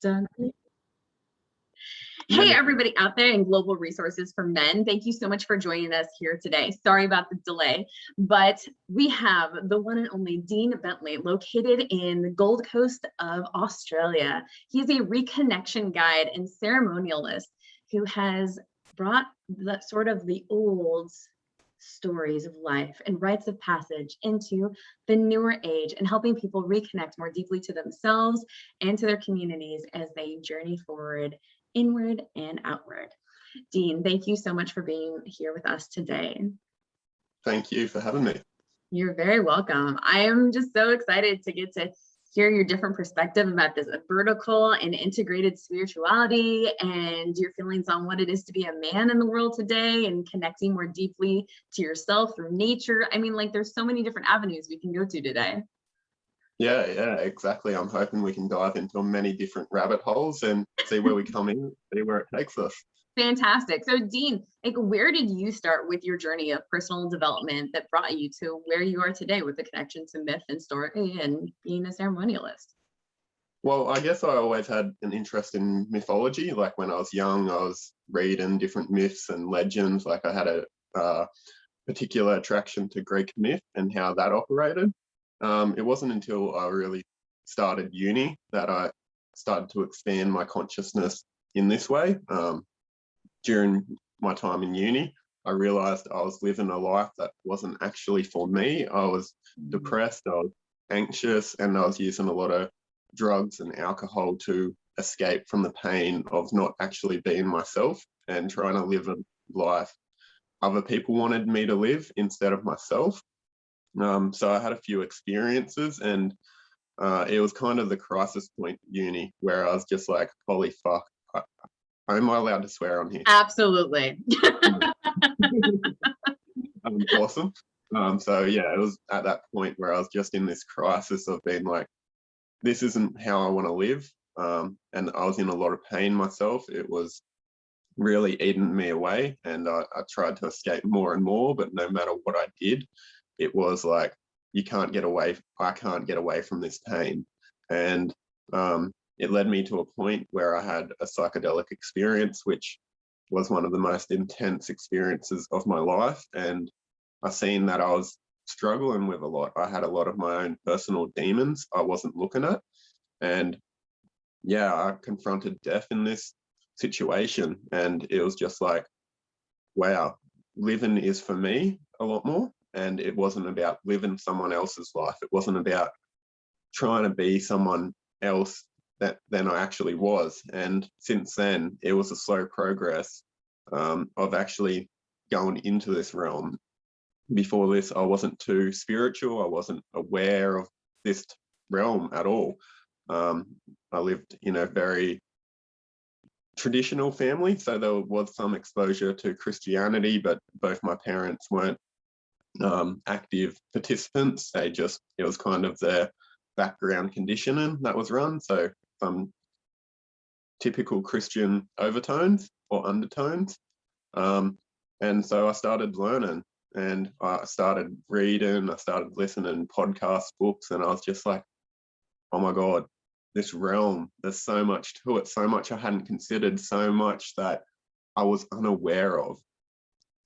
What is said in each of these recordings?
Dun. Yeah. Hey, everybody out there in Global Resources for Men. Thank you so much for joining us here today. Sorry about the delay, but we have the one and only Dean Bentley, located in the Gold Coast of Australia. He's a reconnection guide and ceremonialist who has brought the old stories of life and rites of passage into the newer age and helping people reconnect more deeply to themselves and to their communities as they journey forward inward and outward. Dean, thank you so much for being here with us today. Thank you for having me. You're very welcome. I am just so excited to get to hear your different perspective about this vertical and integrated spirituality and your feelings on what it is to be a man in the world today and connecting more deeply to yourself through nature. I mean, like, there's so many different avenues we can go to today. Yeah, exactly. I'm hoping we can dive into many different rabbit holes and see where we come in, see where it takes us. Fantastic. So Dean, like, where did you start with your journey of personal development that brought you to where you are today with the connection to myth and story and being a ceremonialist? Well, I guess I always had an interest in mythology. Like when I was young, I was reading different myths and legends. Like I had a particular attraction to Greek myth and how that operated. It wasn't until I really started uni that I started to expand my consciousness in this way. During my time in uni, I realized I was living a life that wasn't actually for me. I was depressed, I was anxious, and I was using a lot of drugs and alcohol to escape from the pain of not actually being myself and trying to live a life other people wanted me to live instead of myself. So I had a few experiences, and it was kind of the crisis point uni where I was just like, holy fuck, am I allowed to swear on here? Absolutely. Awesome. So yeah, it was at that point where I was just in this crisis of being like, this isn't how I want to live. And I was in a lot of pain myself. It was really eating me away, and I tried to escape more and more, but no matter what I did, it was like, I can't get away from this pain. And it led me to a point where I had a psychedelic experience, which was one of the most intense experiences of my life. And I seen that I was struggling with a lot. I had a lot of my own personal demons I wasn't looking at. And yeah, I confronted death in this situation, and it was just like, wow, living is for me a lot more. And it wasn't about living someone else's life. It wasn't about trying to be someone else than I actually was. And since then, it was a slow progress of actually going into this realm. Before this, I wasn't too spiritual. I wasn't aware of this realm at all. I lived in a very traditional family, so there was some exposure to Christianity, but both my parents weren't active participants. It was kind of their background conditioning that was run. So some typical Christian overtones or undertones. And so I started learning, and I started reading, I started listening to podcasts, books, and I was just like, oh my God, this realm, there's so much to it, so much I hadn't considered, so much that I was unaware of.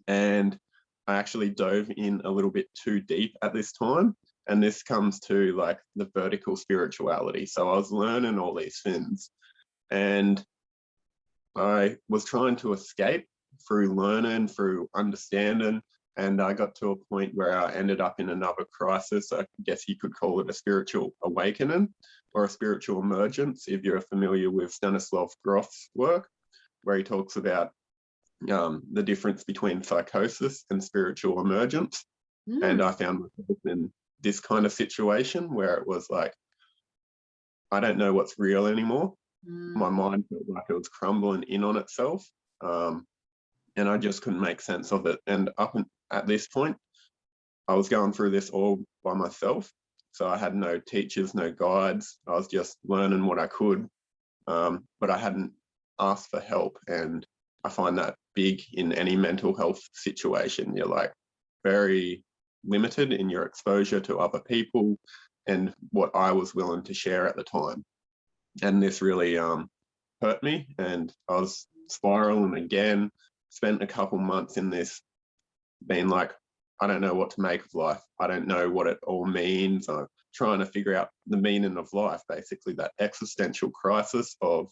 And I actually dove in a little bit too deep at this time. And this comes to like the vertical spirituality. So I was learning all these things, and I was trying to escape through learning, through understanding. And I got to a point where I ended up in another crisis. I guess you could call it a spiritual awakening or a spiritual emergence, if you're familiar with Stanislav Grof's work, where he talks about the difference between psychosis and spiritual emergence. And I found myself in this kind of situation where it was like, I don't know what's real anymore. My mind felt like it was crumbling in on itself. And I just couldn't make sense of it. And at this point, I was going through this all by myself. So I had no teachers, no guides. I was just learning what I could, but I hadn't asked for help. And I find that big in any mental health situation. You're like very limited in your exposure to other people and what I was willing to share at the time. And this really hurt me, and I was spiraling again. Spent a couple months in this, being like, I don't know what to make of life. I don't know what it all means. I'm trying to figure out the meaning of life, basically that existential crisis of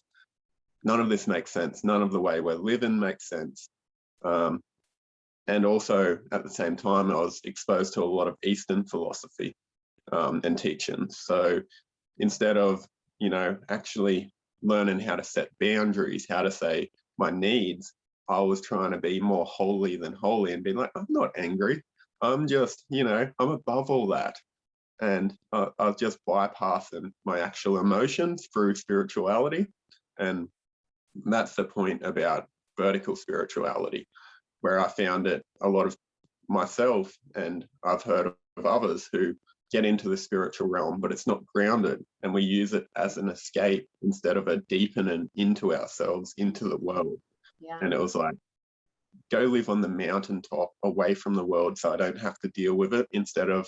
none of this makes sense. None of the way we're living makes sense. And also at the same time, I was exposed to a lot of Eastern philosophy and teachings. So instead of, actually learning how to set boundaries, how to say my needs, I was trying to be more holy than holy and being like, I'm not angry. I'm just, I'm above all that. And I was just bypassing my actual emotions through spirituality. And that's the point about vertical spirituality, where I found it a lot of myself, and I've heard of others who get into the spiritual realm, but it's not grounded, and we use it as an escape instead of a deepening into ourselves, into the world. Yeah. And it was like, go live on the mountaintop away from the world so I don't have to deal with it, instead of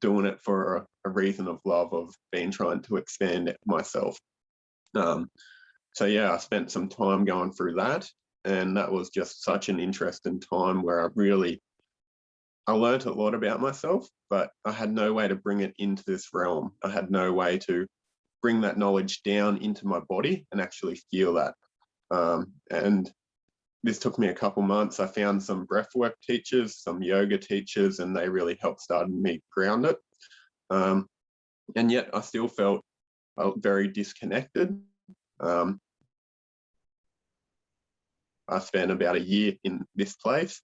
doing it for a reason of love, of being trying to expand myself. So yeah, I spent some time going through that, and that was just such an interesting time where I learned a lot about myself, but I had no way to bring it into this realm. I had no way to bring that knowledge down into my body and actually feel that. And this took me a couple months. I found some breathwork teachers, some yoga teachers, and they really helped start me ground it. And yet I still felt very disconnected. I spent about a year in this place,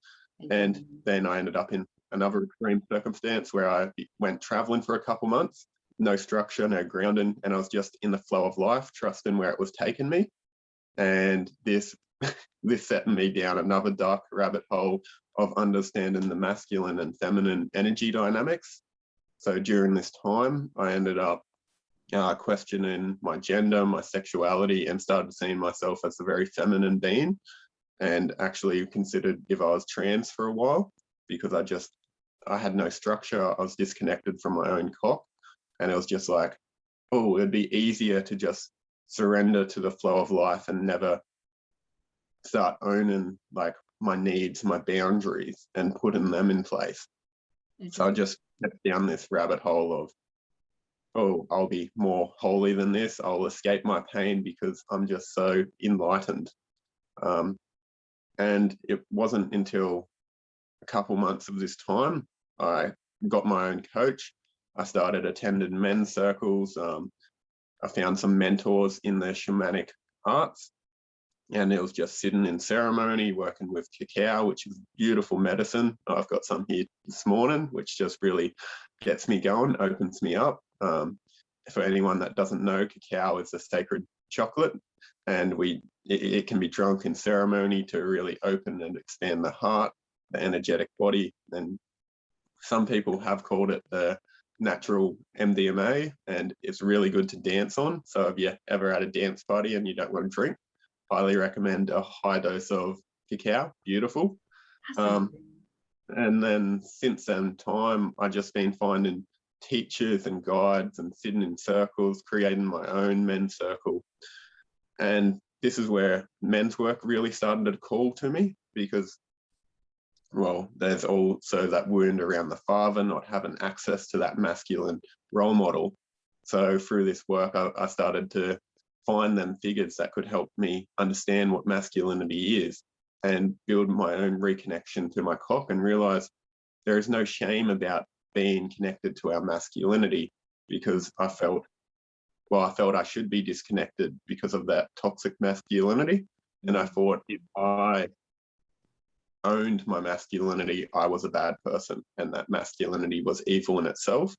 and then I ended up in another extreme circumstance where I went traveling for a couple months, no structure, no grounding, and I was just in the flow of life, trusting where it was taking me. And this set me down another dark rabbit hole of understanding the masculine and feminine energy dynamics. So during this time, I ended up questioning my gender, my sexuality, and started seeing myself as a very feminine being, and actually considered if I was trans for a while, because I had no structure. I was disconnected from my own cock, and it was just like, oh, it'd be easier to just surrender to the flow of life and never start owning like my needs, my boundaries, and putting them in place. So I just stepped down this rabbit hole of, oh, I'll be more holy than this. I'll escape my pain because I'm just so enlightened. And it wasn't until a couple months of this time I got my own coach. I started attending men's circles. I found some mentors in the shamanic arts, and it was just sitting in ceremony, working with cacao, which is beautiful medicine. I've got some here this morning, which just really gets me going, opens me up. For anyone that doesn't know, cacao is a sacred chocolate, and it can be drunk in ceremony to really open and expand the heart, the energetic body. And some people have called it the natural MDMA, and it's really good to dance on. So if you ever at a dance party and you don't want to drink, highly recommend a high dose of cacao. Beautiful. And then since then time, I've just been finding teachers and guides and sitting in circles, creating my own men's circle. And this is where men's work really started to call to me, because, well, there's also that wound around the father not having access to that masculine role model. So through this work, I started to find them figures that could help me understand what masculinity is and build my own reconnection to my cock, and realize there is no shame about being connected to our masculinity, because I felt I should be disconnected because of that toxic masculinity. And I thought if I owned my masculinity, I was a bad person, and that masculinity was evil in itself.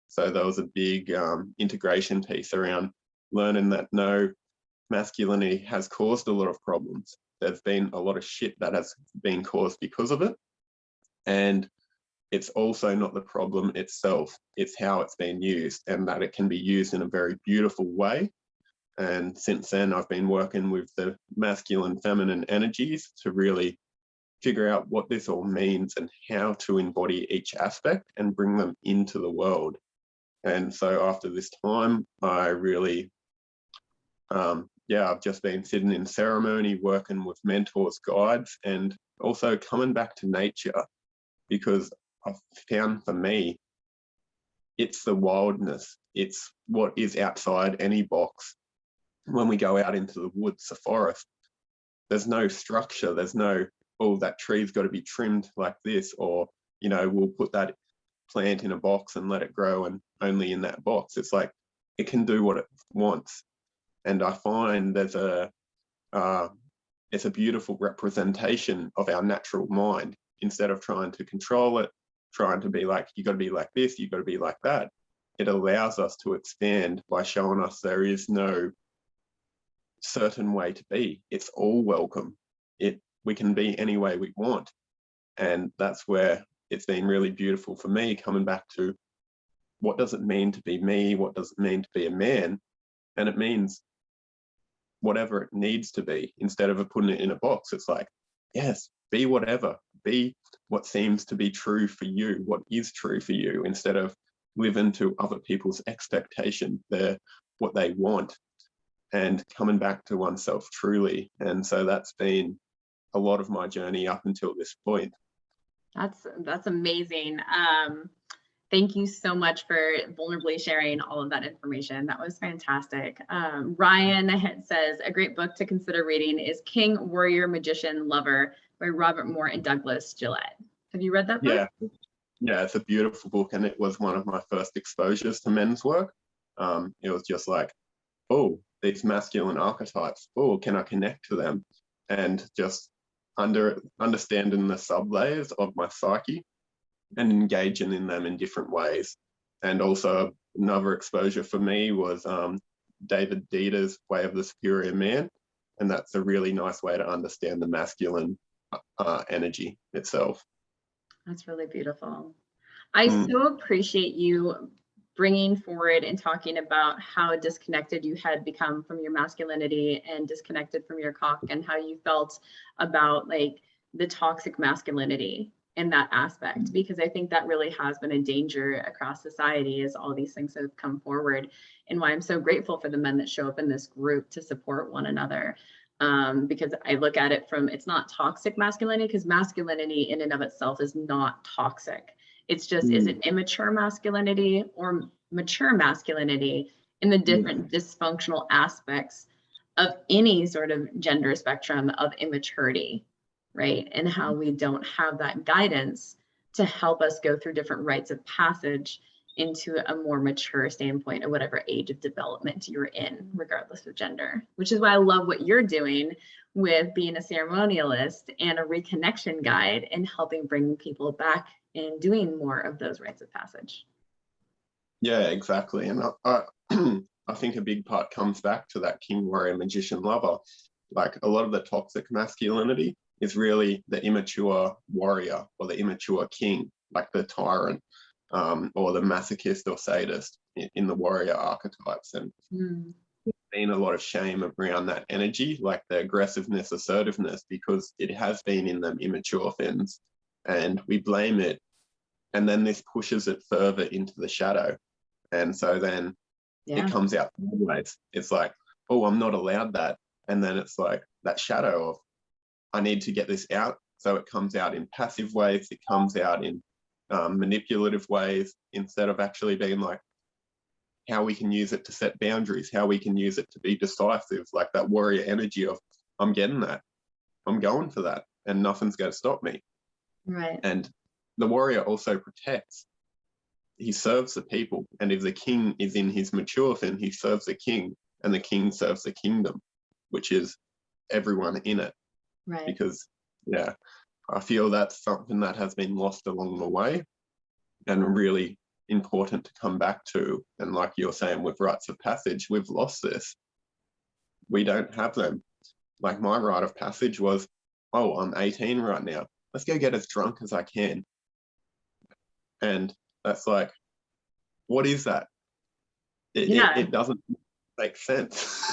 So there was a big integration piece around learning that no, masculinity has caused a lot of problems. There's been a lot of shit that has been caused because of it. And it's also not the problem itself, it's how it's been used, and that it can be used in a very beautiful way. And since then, I've been working with the masculine, feminine energies to really figure out what this all means and how to embody each aspect and bring them into the world. And so after this time, I really yeah, I've just been sitting in ceremony, working with mentors, guides, and also coming back to nature, because I've found for me, it's the wildness. It's what is outside any box. When we go out into the woods, the forest, there's no structure. There's no, oh, that tree's got to be trimmed like this, or, you know, we'll put that plant in a box and let it grow and only in that box. It's like, it can do what it wants. And I find there's it's a beautiful representation of our natural mind. Instead of trying to control it, trying to be like, you got to be like this, you got to be like that, it allows us to expand by showing us there is no certain way to be. It's all welcome. We can be any way we want. And that's where it's been really beautiful for me, coming back to what does it mean to be me? What does it mean to be a man? And it means whatever it needs to be. Instead of putting it in a box, it's like, yes, be whatever, be what seems to be true for you, what is true for you, instead of living to other people's expectation, what they want, and coming back to oneself truly. And so that's been a lot of my journey up until this point. That's amazing. Thank you so much for vulnerably sharing all of that information. That was fantastic. Ryan says, a great book to consider reading is King, Warrior, Magician, Lover by Robert Moore and Douglas Gillette. Have you read that book? Yeah, it's a beautiful book, and it was one of my first exposures to men's work. It was just like, oh, these masculine archetypes, oh, can I connect to them? And just understanding the sub-layers of my psyche and engaging in them in different ways. And also another exposure for me was David Dieter's Way of the Superior Man. And that's a really nice way to understand the masculine energy itself. That's really beautiful. I so appreciate you bringing forward and talking about how disconnected you had become from your masculinity and disconnected from your cock, and how you felt about like the toxic masculinity in that aspect, because I think that really has been a danger across society as all these things have come forward, and why I'm so grateful for the men that show up in this group to support one another. Because I look at it from, it's not toxic masculinity, because masculinity in and of itself is not toxic. It's just, is it immature masculinity or mature masculinity in the different dysfunctional aspects of any sort of gender spectrum of immaturity, right? And how we don't have that guidance to help us go through different rites of passage into a more mature standpoint of whatever age of development you're in, regardless of gender, which is why I love what you're doing with being a ceremonialist and a reconnection guide and helping bring people back and doing more of those rites of passage. Yeah, exactly. And I think a big part comes back to that king, warrior, magician, lover. Like a lot of the toxic masculinity is really the immature warrior or the immature king, like the tyrant, or the masochist or sadist in the warrior archetypes. And there's been a lot of shame around that energy, like the aggressiveness, assertiveness, because it has been in them immature things, and we blame it. And then this pushes it further into the shadow. And so then it comes out always. It's like, oh, I'm not allowed that. And then it's like that shadow of, I need to get this out. So it comes out in passive ways. It comes out in manipulative ways, instead of actually being like, how we can use it to set boundaries, how we can use it to be decisive, like that warrior energy of, I'm getting that, I'm going for that, and nothing's going to stop me. Right. And the warrior also protects. He serves the people, and if the king is in his mature thing, he serves the king, and the king serves the kingdom, which is everyone in it. Right. Because I feel that's something that has been lost along the way, and really important to come back to. And like you're saying with rites of passage, we've lost this. We don't have them. Like my rite of passage was, oh, I'm 18 right now, let's go get as drunk as I can. And that's like, what is that? It doesn't make sense.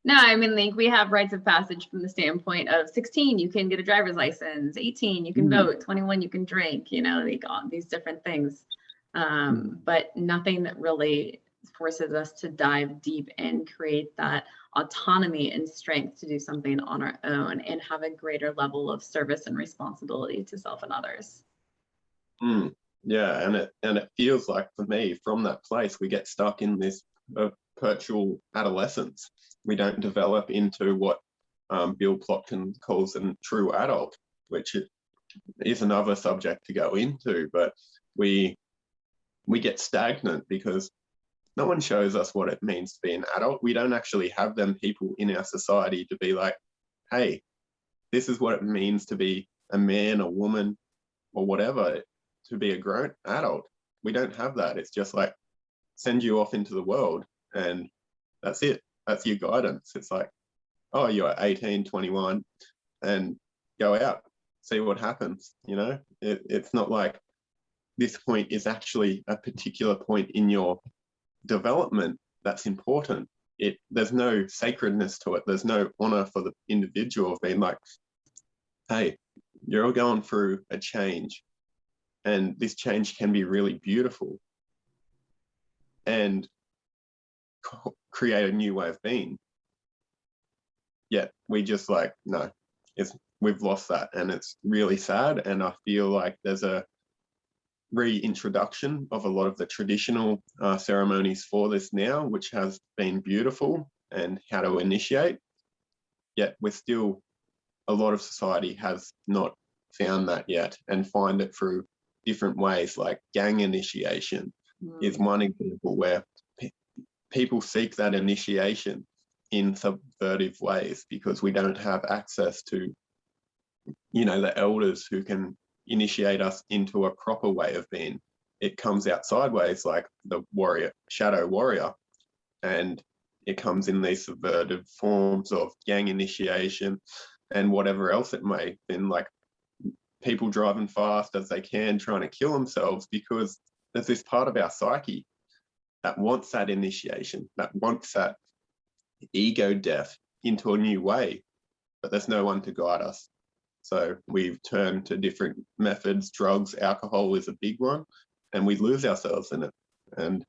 No, I mean, like we have rites of passage from the standpoint of 16, you can get a driver's license, 18, you can vote, 21, you can drink, like all these different things. But nothing that really forces us to dive deep and create that autonomy and strength to do something on our own and have a greater level of service and responsibility to self and others. Yeah, and it feels like, for me, from that place, we get stuck in this perpetual adolescence. We don't develop into what Bill Plotkin calls a true adult, which is another subject to go into, but we get stagnant because no one shows us what it means to be an adult. We don't actually have them people in our society to be like, hey, this is what it means to be a man, a woman, or whatever, to be a grown adult. We don't have that. It's just like, send you off into the world and that's it. That's your guidance. It's like, oh, you're 18, 21 and go out, see what happens. You know, it's not like this point is actually a particular point in your development that's important. There's no sacredness to it. There's no honor for the individual of being like, hey, you're all going through a change and this change can be really beautiful and create a new way of being. Yet we just like, no, we've lost that, and it's really sad. And I feel like there's a reintroduction of a lot of the traditional ceremonies for this now, which has been beautiful, and how to initiate. Yet we're still, a lot of society has not found that yet, and find it through different ways, like gang initiation is one example where people seek that initiation in subversive ways because we don't have access to, you know, the elders who can initiate us into a proper way of being. It comes out sideways, like the warrior, shadow warrior, and it comes in these subversive forms of gang initiation and whatever else it may have been, like people driving fast as they can, trying to kill themselves, because there's this part of our psyche that wants that initiation, that wants that ego death into a new way, but there's no one to guide us. So we've turned to different methods. Drugs, alcohol is a big one, and we lose ourselves in it. And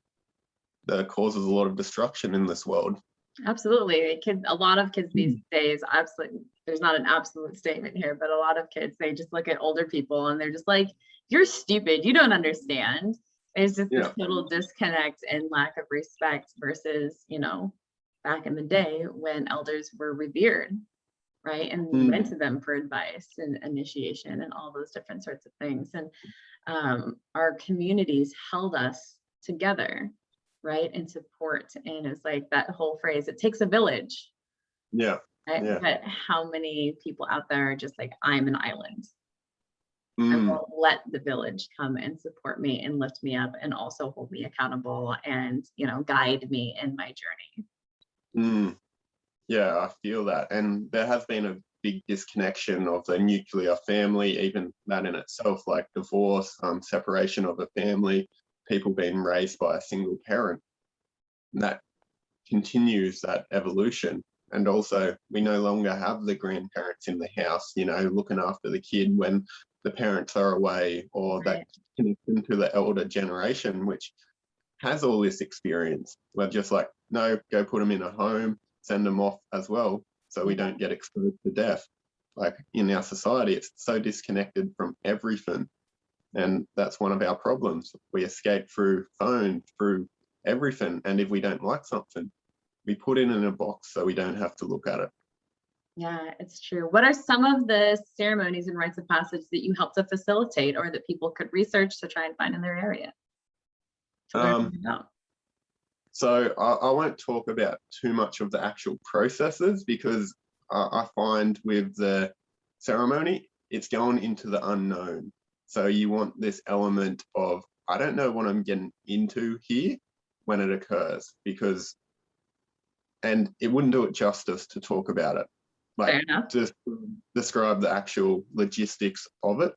that causes a lot of destruction in this world. Absolutely. A lot of kids these days, absolutely, there's not an absolute statement here, but a lot of kids, they just look at older people and they're just like, you're stupid, you don't understand. There's just this total disconnect and lack of respect versus, you know, back in the day when elders were revered, right? And we went to them for advice and initiation and all those different sorts of things. And our communities held us together, right? And support. And it's like that whole phrase, it takes a village. Yeah. Right? Yeah. But how many people out there are just like, I'm an island. I won't let the village come and support me and lift me up and also hold me accountable and, you know, guide me in my journey. Yeah, I feel that. And there has been a big disconnection of the nuclear family, even that in itself, like divorce, separation of a family, people being raised by a single parent. And that continues that evolution. And also, we no longer have the grandparents in the house, you know, looking after the kid when the parents are away, or that connection to the elder generation, which has all this experience. We're just like, no, go put them in a home, send them off as well, so we don't get exposed to death. Like in our society, it's so disconnected from everything. And that's one of our problems. We escape through phone, through everything. And if we don't like something, we put it in a box so we don't have to look at it. Yeah, it's true. What are some of the ceremonies and rites of passage that you help to facilitate or that people could research to try and find in their area? So I won't talk about too much of the actual processes, because I find with the ceremony, it's going into the unknown. So you want this element of, I don't know what I'm getting into here when it occurs, and it wouldn't do it justice to talk about it. Like just describe the actual logistics of it,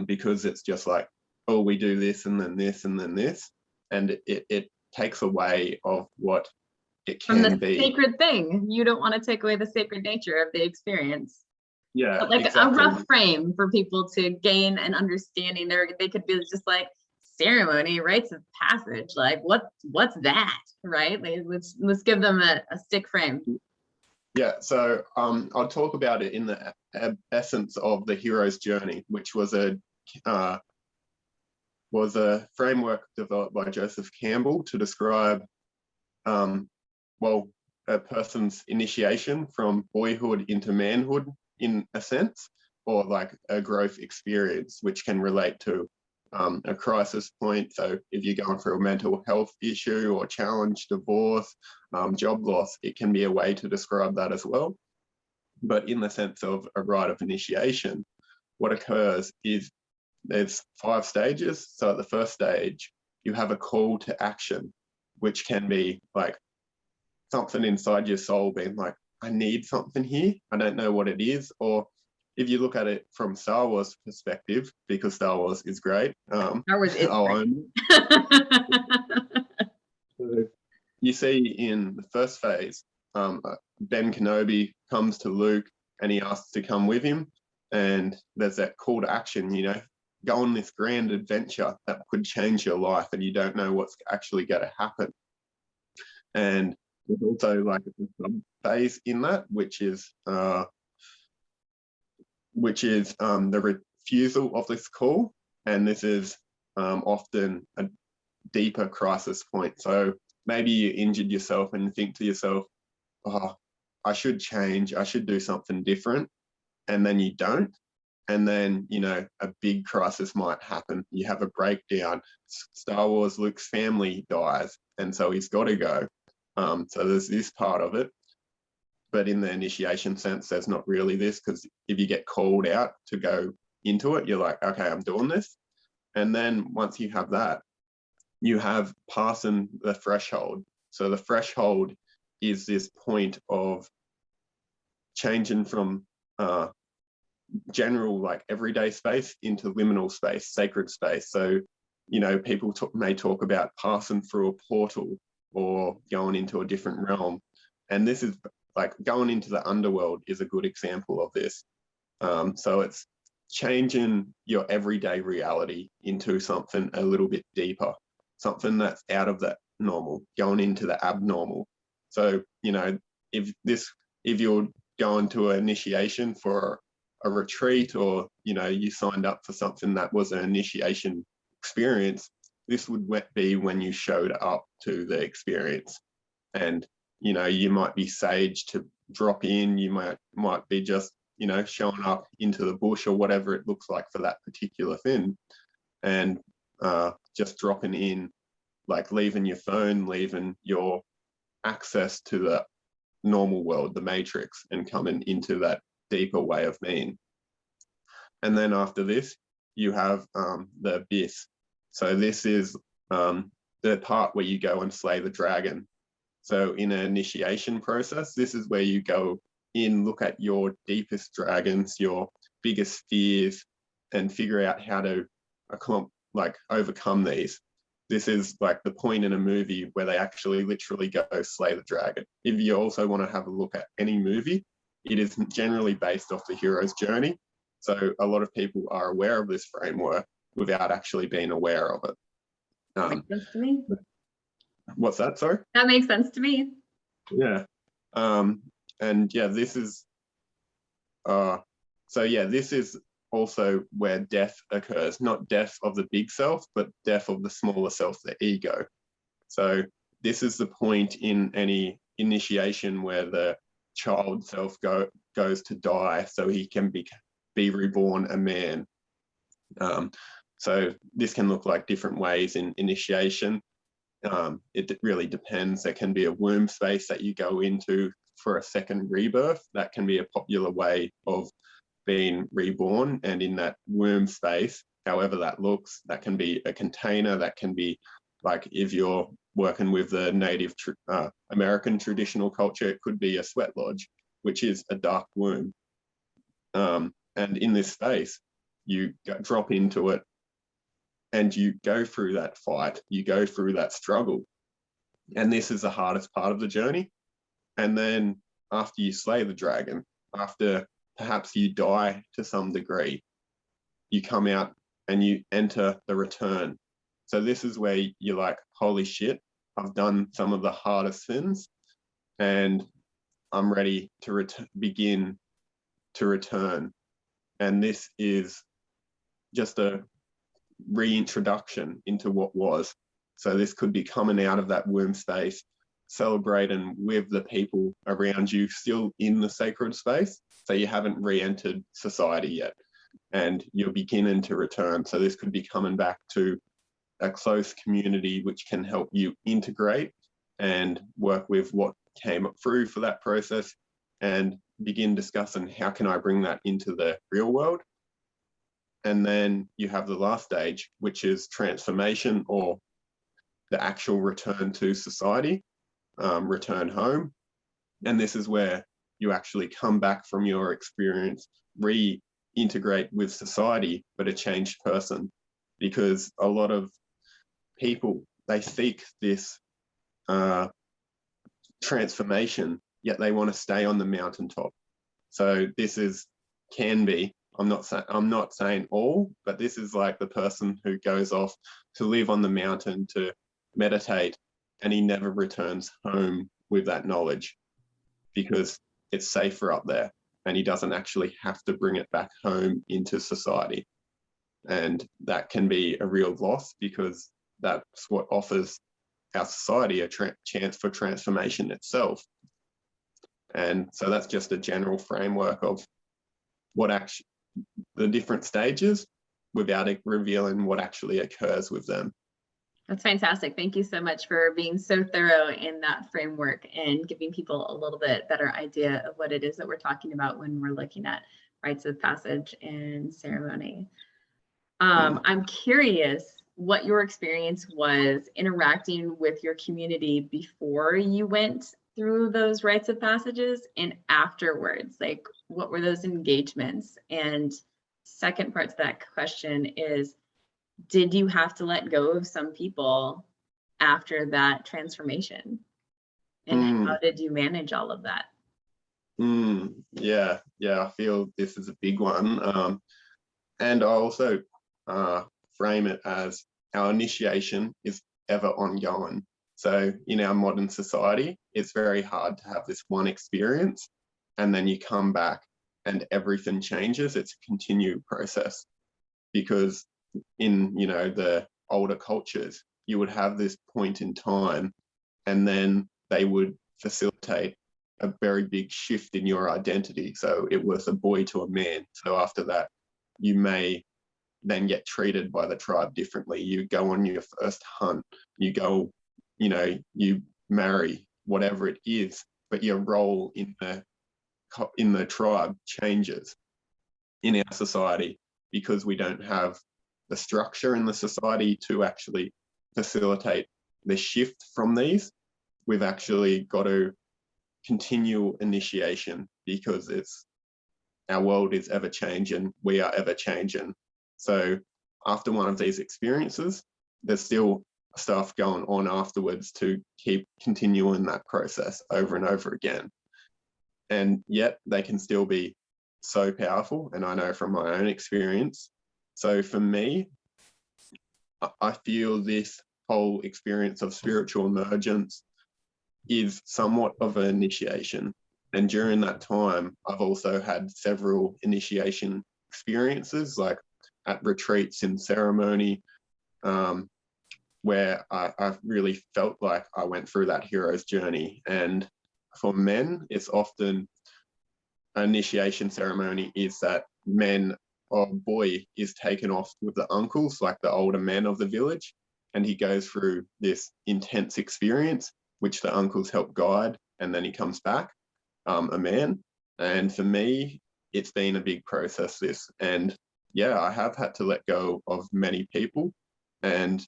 because it's just like, oh, we do this and then this and then this, and it takes away of what it can be. Sacred thing. You don't want to take away the sacred nature of the experience. Yeah, but like exactly. A rough frame for people to gain an understanding. They could be just like, ceremony, rites of passage, like what's that, right? Like, let's give them a stick frame. Yeah, so I'll talk about it in the essence of the hero's journey, which was a framework developed by Joseph Campbell to describe, well, a person's initiation from boyhood into manhood, in a sense, or like a growth experience, which can relate to a crisis point. So if you're going through a mental health issue or challenge, divorce, job loss, it can be a way to describe that as well. But in the sense of a rite of initiation, what occurs is there's 5 stages. So at the first stage, you have a call to action, which can be like something inside your soul being like, I need something here. I don't know what it is. Or if you look at it from Star Wars perspective, because Star Wars is great. Star Wars is great. So you see in the first phase, Ben Kenobi comes to Luke and he asks to come with him. And there's that call to action, you know, go on this grand adventure that could change your life and you don't know what's actually going to happen. And there's also like a sub phase in that, which is the refusal of this call. And this is often a deeper crisis point. So maybe you injured yourself and you think to yourself, oh, I should change, I should do something different. And then you don't. And then, you know, a big crisis might happen. You have a breakdown. Star Wars, Luke's family dies, and so he's got to go. So there's this part of it. But in the initiation sense, there's not really this, because if you get called out to go into it, you're like, okay, I'm doing this. And then once you have that, you have passing the threshold. So the threshold is this point of changing from general, like everyday space into liminal space, sacred space. So, you know, people may talk about passing through a portal or going into a different realm. And this is like going into the underworld is a good example of this. So it's changing your everyday reality into something a little bit deeper, something that's out of that normal, going into the abnormal. So, you know, if you're going to an initiation for a retreat, or, you know, you signed up for something that was an initiation experience, this would be when you showed up to the experience. And, you know, you might be saged to drop in, you might be just, you know, showing up into the bush or whatever it looks like for that particular thing, and just dropping in, like leaving your phone, leaving your access to the normal world, the matrix, and coming into that deeper way of being. And then after this, you have the abyss. So this is the part where you go and slay the dragon. So in an initiation process, this is where you go in, look at your deepest dragons, your biggest fears, and figure out how to overcome these. This is like the point in a movie where they actually literally go slay the dragon. If you also want to have a look at any movie, it is generally based off the hero's journey. So a lot of people are aware of this framework without actually being aware of it. Makes sense to me. What's that, sorry? That makes sense to me. Yeah. And yeah, this is, this is also where death occurs, not death of the big self, but death of the smaller self, the ego. So this is the point in any initiation where the child self goes to die so he can be reborn a man. So this can look like different ways in initiation. It really depends. There can be a womb space that you go into for a second rebirth. That can be a popular way of being reborn. And in that womb space, however that looks, that can be a container, that can be like, if you're working with the Native American traditional culture, it could be a sweat lodge, which is a dark womb. And in this space, you drop into it and you go through that fight, you go through that struggle. And this is the hardest part of the journey. And then after you slay the dragon, after perhaps you die to some degree, you come out and you enter the return. So this is where you're like, holy shit, I've done some of the hardest sins and I'm ready to begin to return. And this is just a reintroduction into what was. So this could be coming out of that womb space, celebrating with the people around you still in the sacred space. So you haven't re-entered society yet and you're beginning to return. So this could be coming back to a close community which can help you integrate and work with what came through for that process and begin discussing how can I bring that into the real world. And then you have the last stage, which is transformation, or the actual return to society, return home. And this is where you actually come back from your experience, reintegrate with society, but a changed person. Because a lot of people, they seek this transformation, yet they want to stay on the mountaintop. So this can be, I'm not saying all, but this is like the person who goes off to live on the mountain to meditate, and he never returns home with that knowledge because it's safer up there, and he doesn't actually have to bring it back home into society. And that can be a real loss because that's what offers our society a chance for transformation itself. And so that's just a general framework of what actually the different stages without it revealing what actually occurs with them. That's fantastic. Thank you so much for being so thorough in that framework and giving people a little bit better idea of what it is that we're talking about when we're looking at rites of passage and ceremony. I'm curious what your experience was interacting with your community before you went through those rites of passages and afterwards. Like, what were those engagements? And second part to that question is, did you have to let go of some people after that transformation? And how did you manage all of that? Yeah, I feel this is a big one. And I also frame it as our initiation is ever ongoing. So in our modern society, it's very hard to have this one experience and then you come back and everything changes. It's a continued process, because in, the older cultures, you would have this point in time and then they would facilitate a very big shift in your identity. So it was a boy to a man. So after that, you may then get treated by the tribe differently. You go on your first hunt, you go, you marry, whatever it is, but your role in the tribe changes in our society because we don't have the structure in the society to actually facilitate the shift from these. We've actually got to continue initiation because our world is ever changing, we are ever changing. So after one of these experiences, there's still stuff going on afterwards to keep continuing that process over and over again. And yet they can still be so powerful. And I know from my own experience. So for me, I feel this whole experience of spiritual emergence is somewhat of an initiation. And during that time, I've also had several initiation experiences, like at retreats in ceremony, where I really felt like I went through that hero's journey. And for men, it's often an initiation ceremony is that men or boy is taken off with the uncles, like the older men of the village, and he goes through this intense experience, which the uncles help guide, and then he comes back a man. And for me, it's been a big process, this. And yeah, I have had to let go of many people and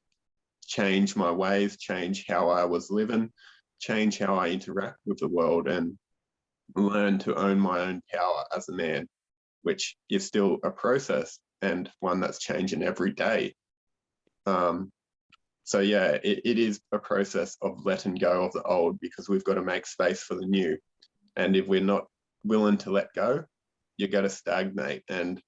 change my ways, change how I was living, change how I interact with the world, and learn to own my own power as a man, which is still a process and one that's changing every day. So yeah, it is a process of letting go of the old, because we've got to make space for the new. And if we're not willing to let go, you're going to stagnate. And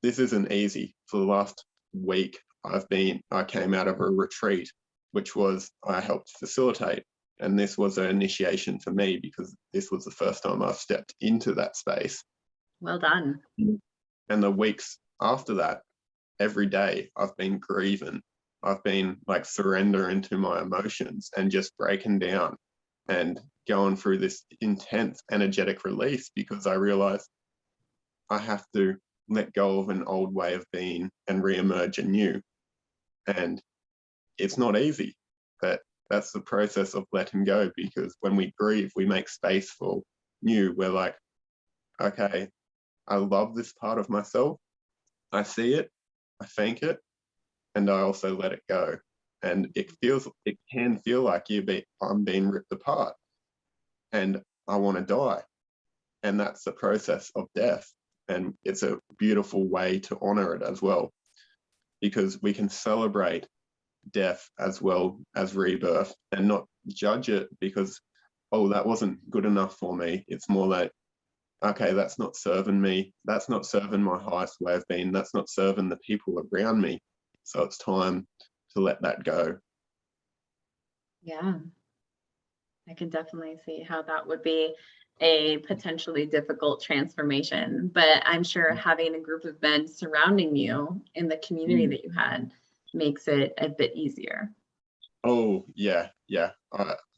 this isn't easy. For the last week, I came out of a retreat, which was I helped facilitate. And this was an initiation for me because this was the first time I've stepped into that space. Well done. And the weeks after that, every day I've been grieving. I've been like surrendering to my emotions and just breaking down and going through this intense energetic release because I realized I have to let go of an old way of being and re-emerge anew. And it's not easy, but that's the process of letting go, because when we grieve, we make space for new. We're like, okay, I love this part of myself. I see it, I thank it, and I also let it go. And it can feel like I'm being ripped apart and I want to die. And that's the process of death. And it's a beautiful way to honor it as well, because we can celebrate death as well as rebirth and not judge it because, oh, that wasn't good enough for me. It's more like, okay, that's not serving me. That's not serving my highest way of being. That's not serving the people around me. So it's time to let that go. Yeah, I can definitely see how that would be a potentially difficult transformation, but I'm sure having a group of men surrounding you in the community that you had makes it a bit easier. Oh, yeah.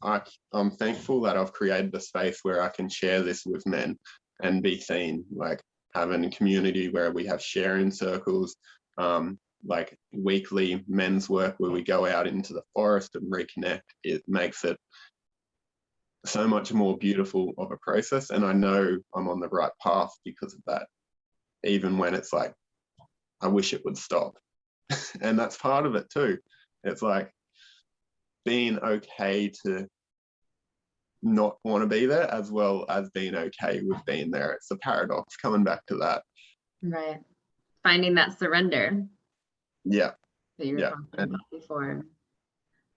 I'm thankful that I've created a space where I can share this with men and be seen, like having a community where we have sharing circles, like weekly men's work where we go out into the forest and reconnect. It makes it so much more beautiful of a process. And I know I'm on the right path because of that, even when it's like, I wish it would stop. And that's part of it too. It's like being okay to not want to be there as well as being okay with being there. It's a paradox, coming back to that. Right. Finding that surrender. Yeah. That you were talking about before.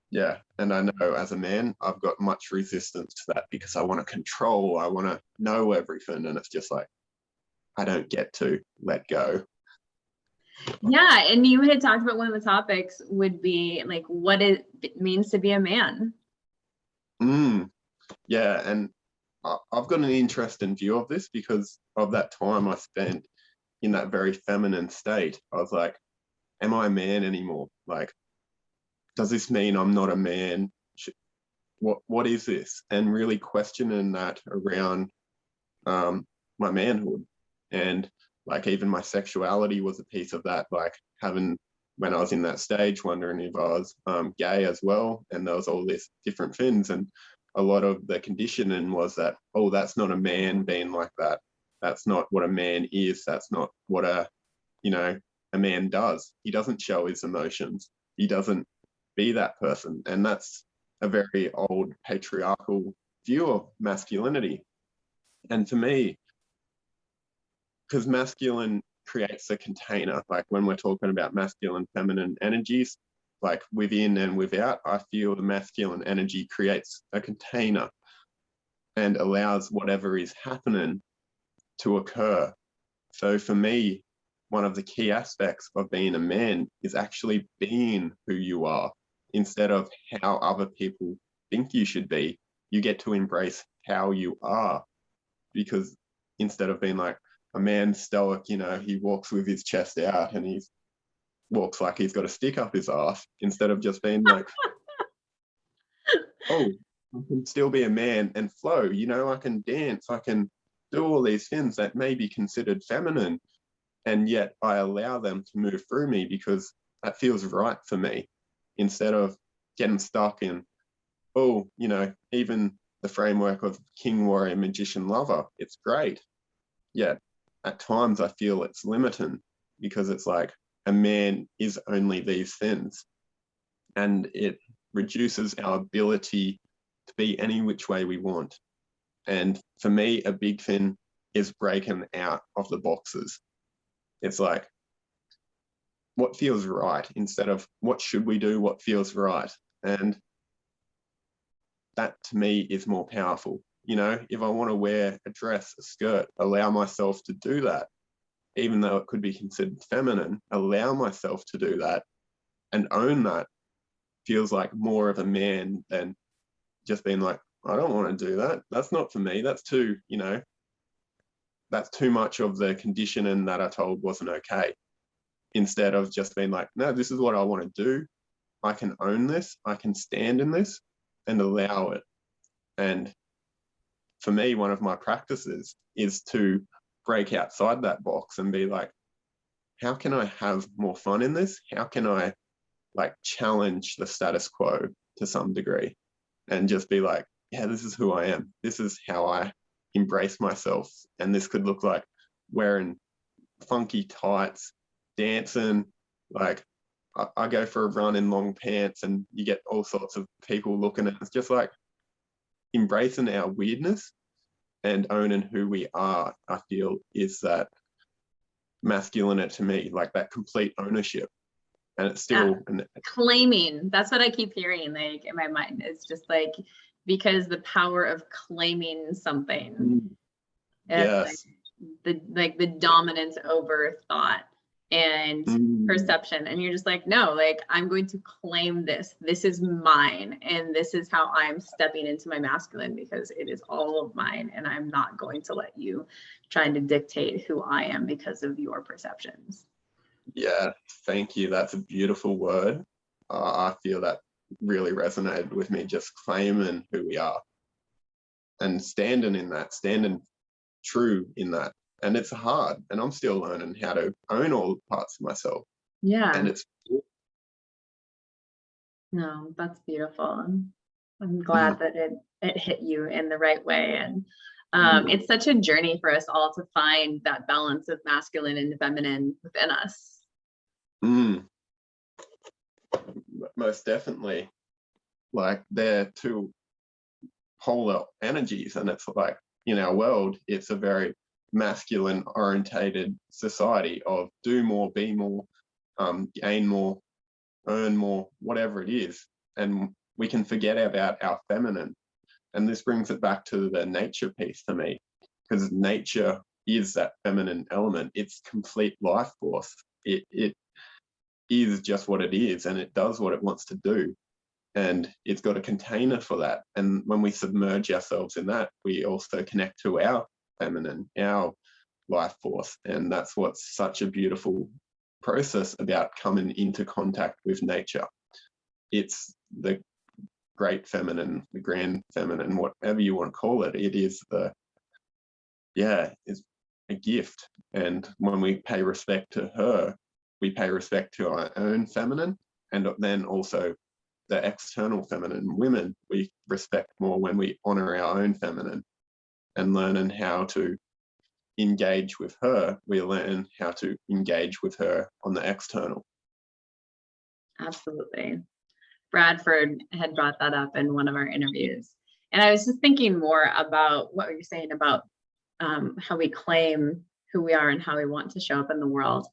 Yeah. And I know as a man, I've got much resistance to that because I want to control, I want to know everything. And it's just like, I don't get to let go. Yeah. And you had talked about one of the topics would be like what it means to be a man. Yeah. And I've got an interesting view of this because of that time I spent in that very feminine state. I was like, am I a man anymore? Like, does this mean I'm not a man? What is this? And really questioning that around my manhood. And like even my sexuality was a piece of that, like having, when I was in that stage, wondering if I was gay as well. And there was all these different things. And a lot of the conditioning was that, oh, that's not a man being like that. That's not what a man is. That's not what a man does. He doesn't show his emotions. He doesn't be that person. And that's a very old patriarchal view of masculinity. And to me, because masculine creates a container, like when we're talking about masculine, feminine energies, like within and without, I feel the masculine energy creates a container and allows whatever is happening to occur. So for me, one of the key aspects of being a man is actually being who you are instead of how other people think you should be. You get to embrace how you are, because instead of being like a man stoic, he walks with his chest out and he walks like he's got a stick up his ass, instead of just being like, oh, I can still be a man and flow, I can dance, I can do all these things that may be considered feminine, and yet I allow them to move through me because that feels right for me, instead of getting stuck in, oh, even the framework of king, warrior, magician, lover, it's great. Yet at times I feel it's limiting because it's like a man is only these things, and it reduces our ability to be any which way we want. And for me, a big thing is breaking out of the boxes. It's like, what feels right instead of what should we do, what feels right. And that to me is more powerful. If I want to wear a dress, a skirt, allow myself to do that, even though it could be considered feminine, allow myself to do that. and own that feels like more of a man than just being like, I don't want to do that. That's not for me. That's too, that's too much of the conditioning that I told wasn't okay. Instead of just being like, no, this is what I want to do. I can own this. I can stand in this and allow it. And for me, one of my practices is to break outside that box and be like, how can I have more fun in this? How can I like challenge the status quo to some degree and just be like, yeah, this is who I am. This is how I embrace myself. And this could look like wearing funky tights, dancing, like I go for a run in long pants and you get all sorts of people looking at us, just like embracing our weirdness and owning who we are, I feel is that masculinity to me, like that complete ownership. And it's still claiming. That's what I keep hearing like in my mind. It's just like, because the power of claiming something. Yes. Like the dominance over thought and perception. And you're just like, no, like I'm going to claim this. This is mine. And this is how I'm stepping into my masculine, because it is all of mine. And I'm not going to let you try to dictate who I am because of your perceptions. Yeah, thank you. That's a beautiful word. I feel that really resonated with me, just claiming who we are and standing in that, standing true in that. And it's hard, and I'm still learning how to own all parts of myself. Yeah. And it's no, that's beautiful. I'm glad that it hit you in the right way. And it's such a journey for us all to find that balance of masculine and feminine within us. Most definitely. Like they're two polar energies, and it's like in our world, it's a very masculine orientated society of do more, be more, gain more, earn more, whatever it is. And we can forget about our feminine. And this brings it back to the nature piece for me, because nature is that feminine element. It's complete life force. It is just what it is, and it does what it wants to do. And it's got a container for that. And when we submerge ourselves in that, we also connect to our feminine, our life force. And that's what's such a beautiful process about coming into contact with nature. It's the great feminine, the grand feminine, whatever you want to call it. It is it's a gift. And when we pay respect to her, we pay respect to our own feminine, and then also the external feminine. Women, we respect more when we honor our own feminine, and learning how to engage with her, we learn how to engage with her on the external. Absolutely. Bradford had brought that up in one of our interviews. And I was just thinking more about what you're saying about how we claim who we are and how we want to show up in the world.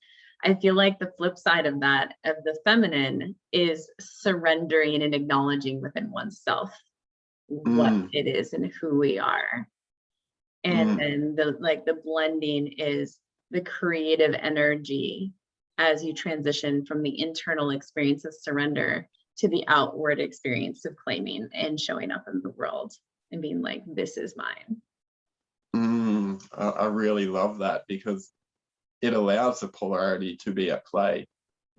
I feel like the flip side of that, of the feminine, is surrendering and acknowledging within oneself what it is and who we are. And then the blending is the creative energy as you transition from the internal experience of surrender to the outward experience of claiming and showing up in the world and being like, this is mine. I really love that, because it allows the polarity to be at play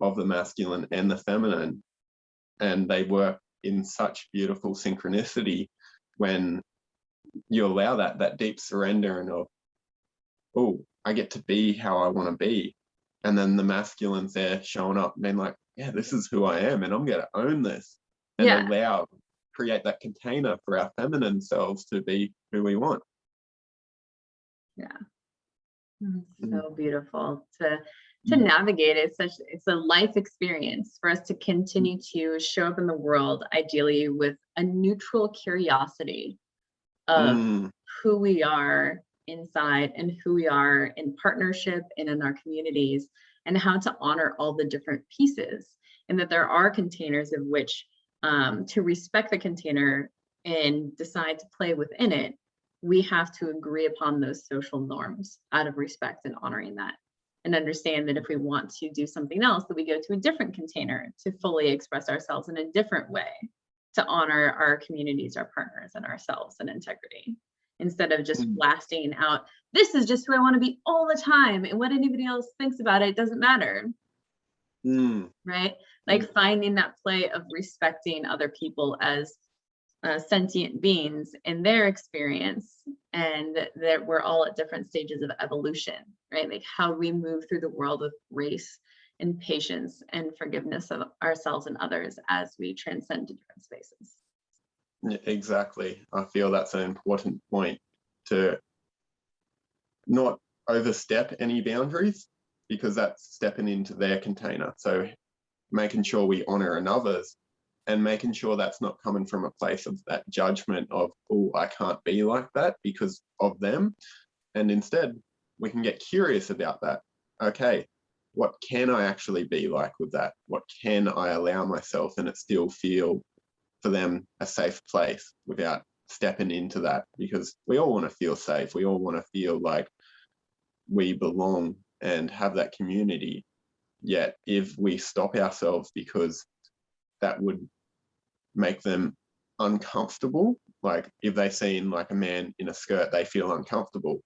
of the masculine and the feminine, and they work in such beautiful synchronicity when you allow that deep surrender and I get to be how I want to be. And then the masculine's there showing up and being like, yeah, this is who I am, and I'm going to own this, and create that container for our feminine selves to be who we want. Yeah. So beautiful to navigate. It's a life experience for us to continue to show up in the world, ideally with a neutral curiosity of who we are inside and who we are in partnership and in our communities, and how to honor all the different pieces, and that there are containers of which to respect the container and decide to play within it. We have to agree upon those social norms out of respect and honoring that. and understand that if we want to do something else, that we go to a different container to fully express ourselves in a different way, to honor our communities, our partners, and ourselves in integrity, instead of just blasting out, this is just who I want to be all the time, and what anybody else thinks about it doesn't matter. Right? Like finding that play of respecting other people as sentient beings in their experience, and that we're all at different stages of evolution, right? Like how we move through the world with grace and patience and forgiveness of ourselves and others as we transcend to different spaces. Yeah, exactly. I feel that's an important point, to not overstep any boundaries, because that's stepping into their container. So making sure we honor another's, and making sure that's not coming from a place of that judgment of, oh, I can't be like that because of them. And instead, we can get curious about that. Okay, what can I actually be like with that? What can I allow myself and it still feel for them a safe place without stepping into that? Because we all want to feel safe. We all want to feel like we belong and have that community. Yet if we stop ourselves because that would make them uncomfortable, like if they seen like a man in a skirt, they feel uncomfortable,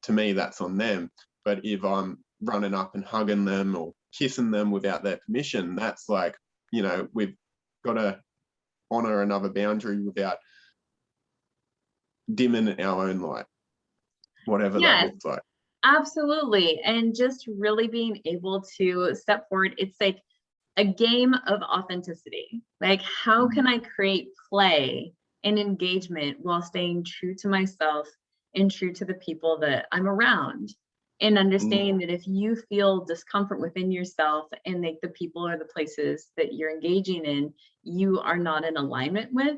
to me that's on them. But if I'm running up and hugging them or kissing them without their permission, that's like, you know, we've got to honor another boundary without dimming our own light, whatever that looks like. Absolutely. And just really being able to step forward. It's like a game of authenticity. Like, how can I create play and engagement while staying true to myself and true to the people that I'm around? And understanding that if you feel discomfort within yourself and like the people or the places that you're engaging in, you are not in alignment with,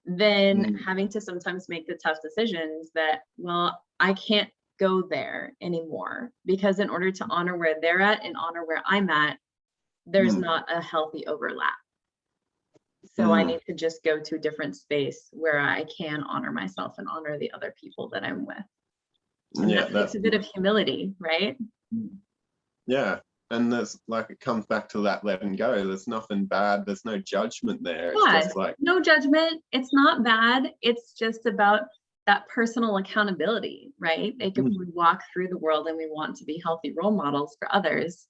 then having to sometimes make the tough decisions that, well, I can't go there anymore, because in order to honor where they're at and honor where I'm at, there's not a healthy overlap. So I need to just go to a different space where I can honor myself and honor the other people that I'm with. And Yeah, that's a bit of humility, right? Yeah. And there's like, it comes back to that letting go. There's nothing bad. There's no judgment there. It's just like, no judgment. It's not bad. It's just about that personal accountability, right? Like if we walk through the world and we want to be healthy role models for others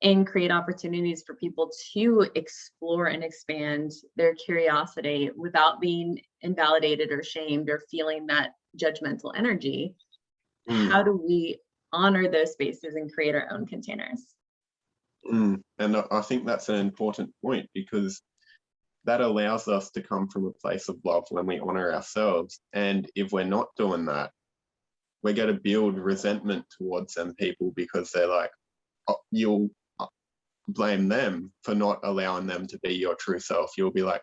and create opportunities for people to explore and expand their curiosity without being invalidated or shamed or feeling that judgmental energy, how do we honor those spaces and create our own containers? And I think that's an important point, because that allows us to come from a place of love when we honor ourselves. And if we're not doing that, we're going to build resentment towards them people, because they're like, oh, you'll blame them for not allowing them to be your true self. You'll be like,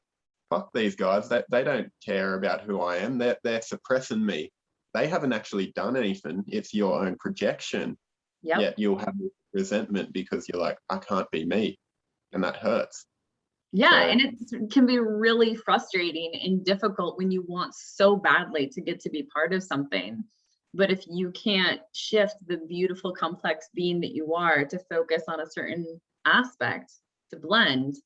fuck these guys, they don't care about who I am. They're suppressing me. They haven't actually done anything. It's your own projection. Yet you'll have resentment because you're like, I can't be me. And that hurts. And it can be really frustrating and difficult when you want so badly to get to be part of something. But if you can't shift the beautiful, complex being that you are to focus on a certain aspect to blend,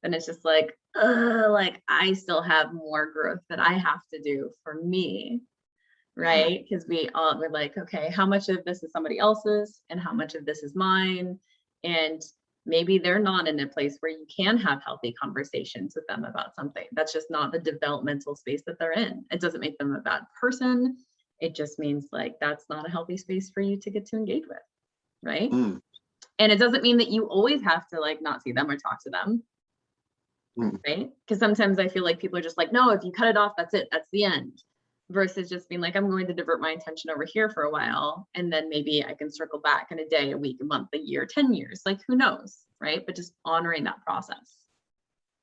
then it's just like I still have more growth that I have to do for me. Right? Because we're like, okay, how much of this is somebody else's and how much of this is mine? And maybe they're not in a place where you can have healthy conversations with them about something. That's just not the developmental space that they're in. It doesn't make them a bad person. It just means like that's not a healthy space for you to get to engage with. Right? And it doesn't mean that you always have to like not see them or talk to them. Right? Because sometimes I feel like people are just like, no, if you cut it off, that's it. That's the end. Versus just being like, I'm going to divert my attention over here for a while, and then maybe I can circle back in a day, a week, a month, a year, 10 years, like who knows, right? But just honoring that process.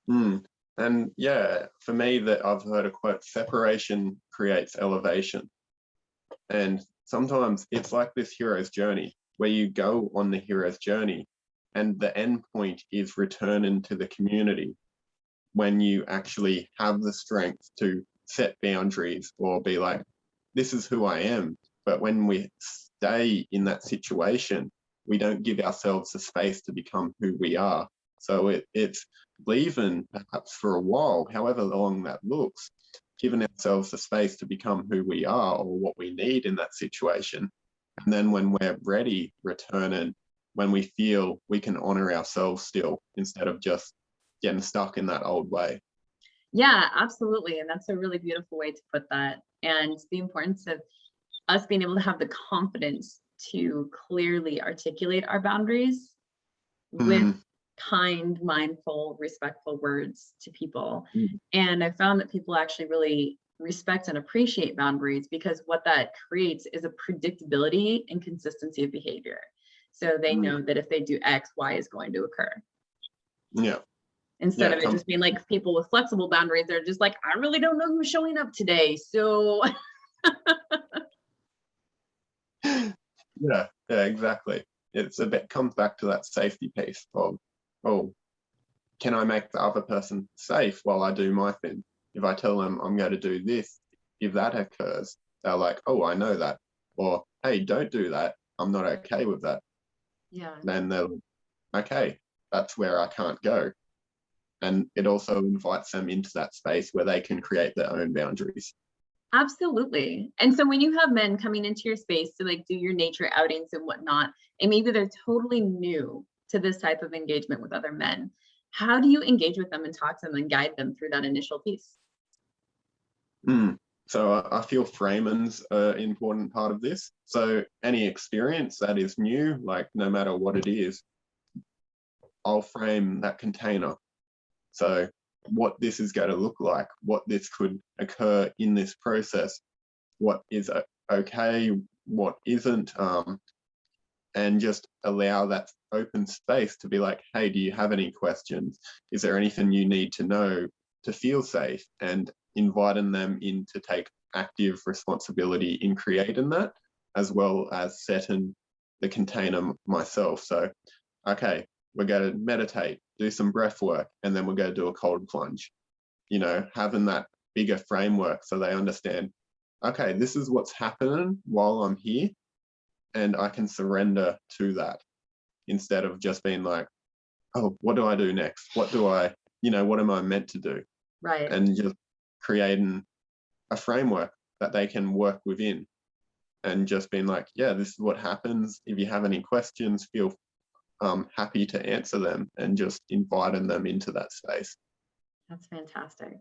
And yeah, for me, that I've heard a quote, separation creates elevation. And sometimes it's like this hero's journey, where you go on the hero's journey and the end point is returning to the community, when you actually have the strength to set boundaries or be like, this is who I am. But when we stay in that situation, we don't give ourselves the space to become who we are. So it's leaving perhaps for a while, however long that looks, giving ourselves the space to become who we are or what we need in that situation. And then when we're ready, returning when we feel we can honor ourselves still, instead of just getting stuck in that old way. Yeah, absolutely. And that's a really beautiful way to put that. And the importance of us being able to have the confidence to clearly articulate our boundaries with kind, mindful, respectful words to people. And I found that people actually really respect and appreciate boundaries, because what that creates is a predictability and consistency of behavior. So they know that if they do X, Y is going to occur. Yeah. Instead of it just being like people with flexible boundaries, they're just like, I really don't know who's showing up today. So yeah, exactly. It's a bit, comes back to that safety piece of, oh, can I make the other person safe while I do my thing? If I tell them I'm going to do this, if that occurs, they're like, oh, I know that. Or, hey, don't do that. I'm not okay with that. yeah. Then they're okay, that's where I can't go. And it also invites them into that space where they can create their own boundaries. Absolutely. And so when you have men coming into your space to like do your nature outings and whatnot, and maybe they're totally new to this type of engagement with other men, how do you engage with them and talk to them and guide them through that initial piece? So I feel framing's an important part of this. So any experience that is new, like no matter what it is, I'll frame that container. So what this is going to look like, what this could occur in this process, what is okay, what isn't, and just allow that open space to be like, hey, do you have any questions? Is there anything you need to know to feel safe? And inviting them in to take active responsibility in creating that, as well as setting the container myself. So, okay, we're going to meditate, do some breath work, and then we're going to do a cold plunge. You know, having that bigger framework so they understand, okay, this is what's happening while I'm here, and I can surrender to that, instead of just being like, oh, what do I do next? What do I, what am I meant to do? Right. And just creating a framework that they can work within, and just being like, yeah, this is what happens. If you have any questions, feel happy to answer them, and just inviting them into that space. That's fantastic.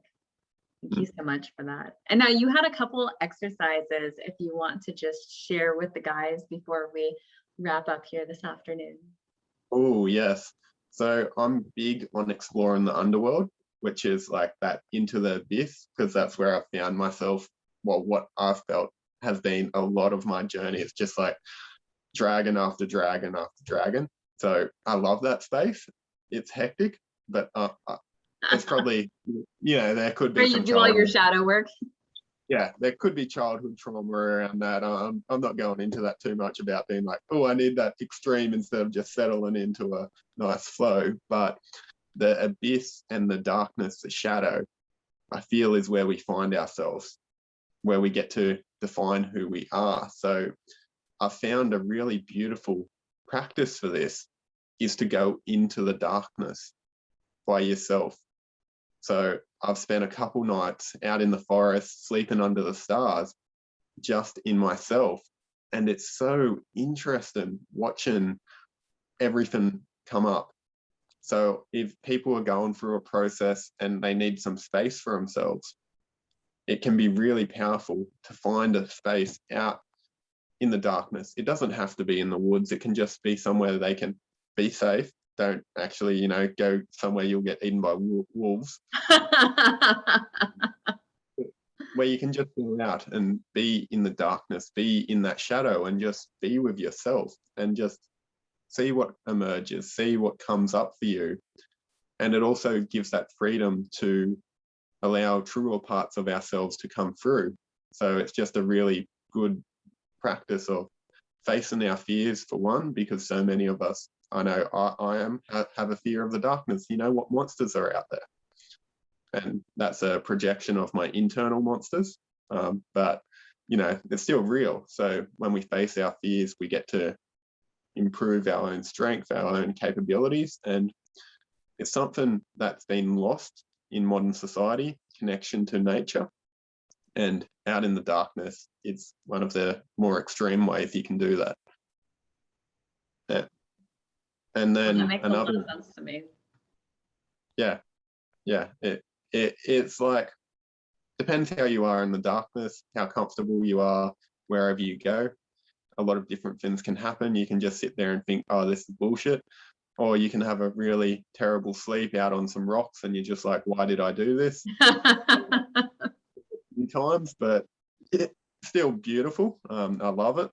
Thank you so much for that. And now you had a couple exercises if you want to just share with the guys before we wrap up here this afternoon. Oh, yes. So I'm big on exploring the underworld, which is like that into the abyss, because that's where I found myself. Well, what I've felt has been a lot of my journey. It's just like dragon after dragon after dragon. So I love that space. It's hectic, but it's probably, there could be Where you some do all your childhood. shadow work. Yeah, there could be childhood trauma around that. I'm not going into that too much about being like, oh, I need that extreme instead of just settling into a nice flow. But the abyss and the darkness, the shadow, I feel is where we find ourselves, where we get to define who we are. So I found a really beautiful practice for this is to go into the darkness by yourself. So I've spent a couple nights out in the forest, sleeping under the stars, just in myself. And it's so interesting watching everything come up. So if people are going through a process and they need some space for themselves, it can be really powerful to find a space out in the darkness. It doesn't have to be in the woods. It can just be somewhere they can be safe. Don't actually, go somewhere you'll get eaten by wolves. Where you can just go out and be in the darkness, be in that shadow, and just be with yourself, and just see what emerges, see what comes up for you. And it also gives that freedom to allow truer parts of ourselves to come through. So it's just a really good practice of facing our fears, for one, because so many of us, I know I have a fear of the darkness. What monsters are out there? And that's a projection of my internal monsters. But, it's still real. So when we face our fears, we get to improve our own strength, our own capabilities. And it's something that's been lost in modern society, connection to nature. And out in the darkness, it's one of the more extreme ways you can do that. Yeah. And then that makes another, a lot of sense to me. yeah, it's like, depends how you are in the darkness, how comfortable you are wherever you go. A lot of different things can happen. You can just sit there and think, oh, this is bullshit. Or you can have a really terrible sleep out on some rocks and you're just like, why did I do this? Times, but it's still beautiful. I love it.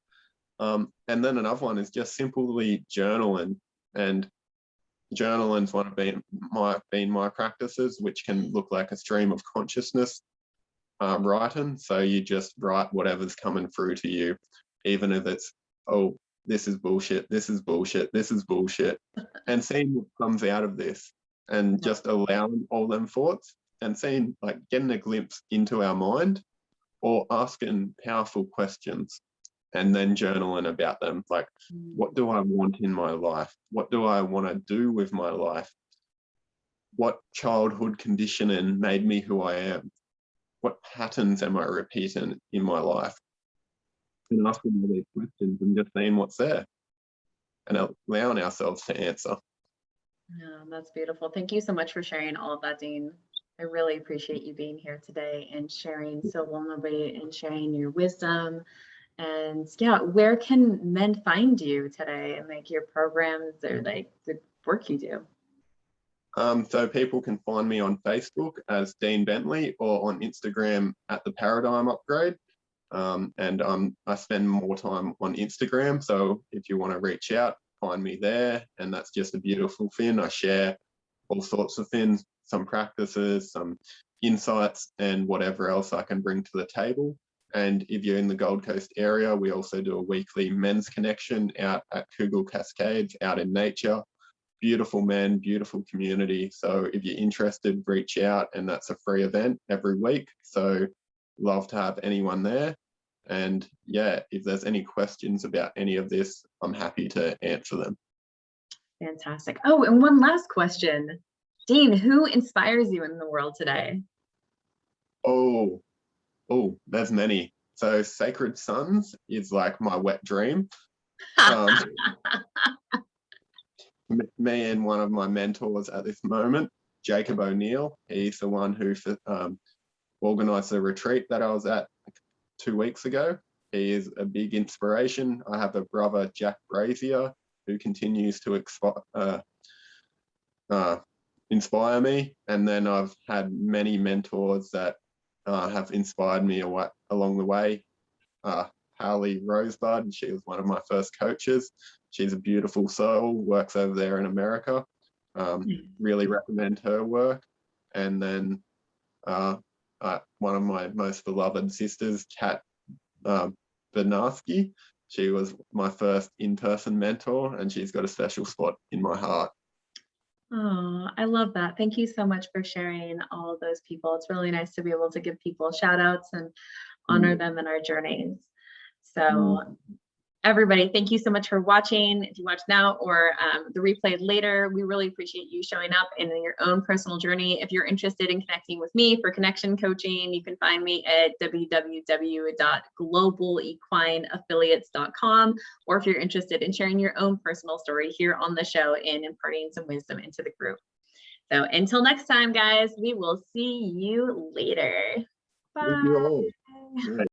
And then another one is just simply journaling. And journaling's one of been my practices, which can look like a stream of consciousness writing. So you just write whatever's coming through to you, even if it's, oh, this is bullshit, this is bullshit, this is bullshit, and seeing what comes out of this, and just allowing all them thoughts and seeing, like, getting a glimpse into our mind, or asking powerful questions and then journaling about them. Like, what do I want in my life? What do I want to do with my life? What childhood conditioning made me who I am? What patterns am I repeating in my life? And asking all these questions and just seeing what's there and allowing ourselves to answer. Yeah, that's beautiful. Thank you so much for sharing all of that, Dean. I really appreciate you being here today and sharing so vulnerably and sharing your wisdom. And yeah, where can men find you today and like your programs or like the work you do? So people can find me on Facebook as Dean Bentley, or on Instagram at The Paradigm Upgrade. I spend more time on Instagram. So if you want to reach out, find me there. And that's just a beautiful thing. I share all sorts of things, some practices, some insights, and whatever else I can bring to the table. And if you're in the Gold Coast area, we also do a weekly men's connection out at Kugel Cascades, out in nature. Beautiful men, beautiful community. So if you're interested, reach out, and that's a free event every week. So love to have anyone there. And yeah, if there's any questions about any of this, I'm happy to answer them. Fantastic. Oh, and one last question. Dean, who inspires you in the world today? Oh, there's many. So Sacred Sons is like my wet dream. Me and one of my mentors at this moment, Jacob O'Neill, he's the one who organised the retreat that I was at 2 weeks ago. He is a big inspiration. I have a brother, Jack Brazier, who continues to inspire me. And then I've had many mentors that have inspired me along the way. Harley Rosebud, she was one of my first coaches. She's a beautiful soul, works over there in America. Really recommend her work. And then one of my most beloved sisters, Kat Bernarski, she was my first in-person mentor, and she's got a special spot in my heart. Oh, I love that. Thank you so much for sharing all of those people. It's really nice to be able to give people shout outs and honor them in our journeys. So everybody, thank you so much for watching. If you watch now or the replay later, we really appreciate you showing up in your own personal journey. If you're interested in connecting with me for connection coaching, you can find me at www.globalequineaffiliates.com. Or if you're interested in sharing your own personal story here on the show and imparting some wisdom into the group. So until next time, guys, we will see you later. Bye. Thank you all.